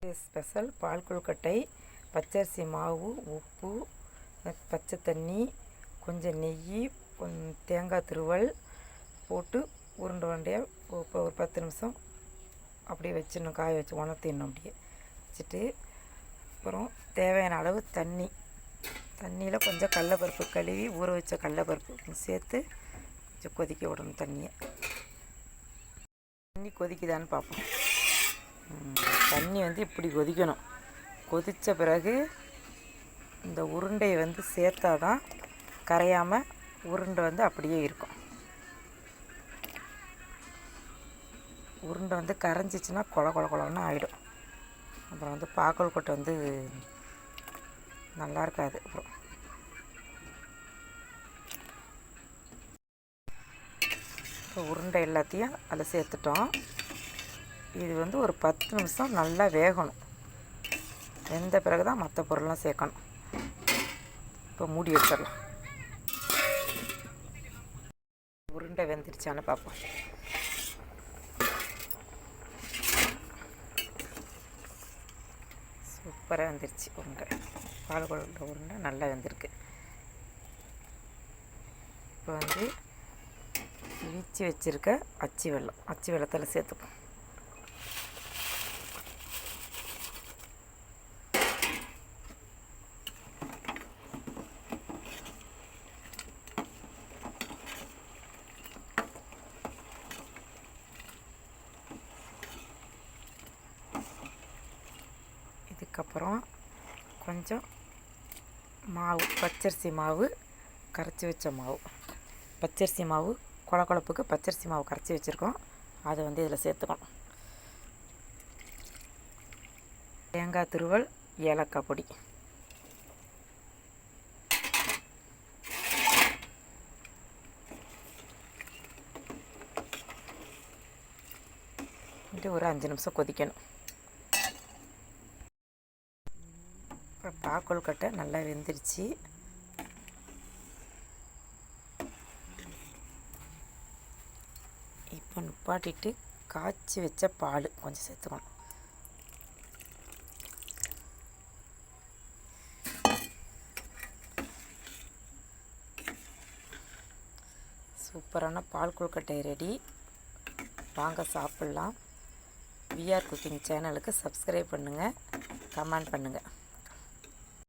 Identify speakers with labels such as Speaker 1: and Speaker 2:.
Speaker 1: Special பால் கொழுக்கட்டை, பச்சரிசி மாவு, உப்பு, பச்சை தண்ணி, கொஞ்சம் நெய், தேங்காய் துருவல் போட்டு உருண்டை உருண்டையாக இப்போ ஒரு 10 நிமிஷம் அப்படியே வச்சிடணும். காய வச்சு உணர்த்திடணும். அப்படியே வச்சுட்டு அப்புறம் தேவையான அளவு தண்ணியில் கொஞ்சம் கடலப்பருப்பு கழுவி ஊற வச்ச கடலப்பருப்பு சேர்த்து கொஞ்சம் கொதிக்க விடணும். தண்ணி கொதிக்குதான்னு பார்ப்போம். தண்ணி இப்படி கொதிக்கணும். கொதித்த பிறகு இந்த உருண்டையை சேர்த்தா தான் கரையாமல் உருண்டை அப்படியே இருக்கும். உருண்டை கரைஞ்சிச்சின்னா கொழன்னு ஆகிடும். அப்புறம் பால் கொட்டை நல்லா இருக்காது. அப்புறம் இப்போ உருண்டை எல்லாத்தையும் அதில் சேர்த்துட்டோம். இது ஒரு 10 நிமிஷம் நல்லா வேகணும். வெந்த பிறகு தான் மற்ற பொருள்லாம் சேர்க்கணும். இப்போ மூடி வச்சிடலாம். உருண்டை வெந்துருச்சான்னு பார்ப்போம். சூப்பராக வெந்துருச்சு உருண்டை. பால் கொழுக்கட்டை உருண்டை நல்லா வெந்திருக்கு. இப்போ வீச்சு வச்சுருக்க அச்சு வெல்லத்தில் சேர்த்துப்போம். இதுக்கப்புறம் கொஞ்சம் மாவு, பச்சரிசி மாவு, கரைச்சி வச்ச மாவு, பச்சரிசி மாவு கொழப்புக்கு பச்சரிசி மாவு கரைச்சி வச்சுருக்கோம். அதை இதில் சேர்த்துக்கணும். தேங்காய் துருவல், ஏலக்காய் பொடி, ஒரு 5 நிமிஷம் கொதிக்கணும். அப்புறம் பால் கொழுக்கட்டை நல்லா வெந்துருச்சு. இப்போ நிப்பாட்டிட்டு காய்ச்சி வச்ச பால் கொஞ்சம் சேர்த்துக்கணும். சூப்பரான பால் கொழுக்கட்டை ரெடி. வாங்க சாப்பிட்லாம். விஆர் குக்கிங் சேனலுக்கு சப்ஸ்கிரைப் பண்ணுங்கள், கமெண்ட் பண்ணுங்கள்.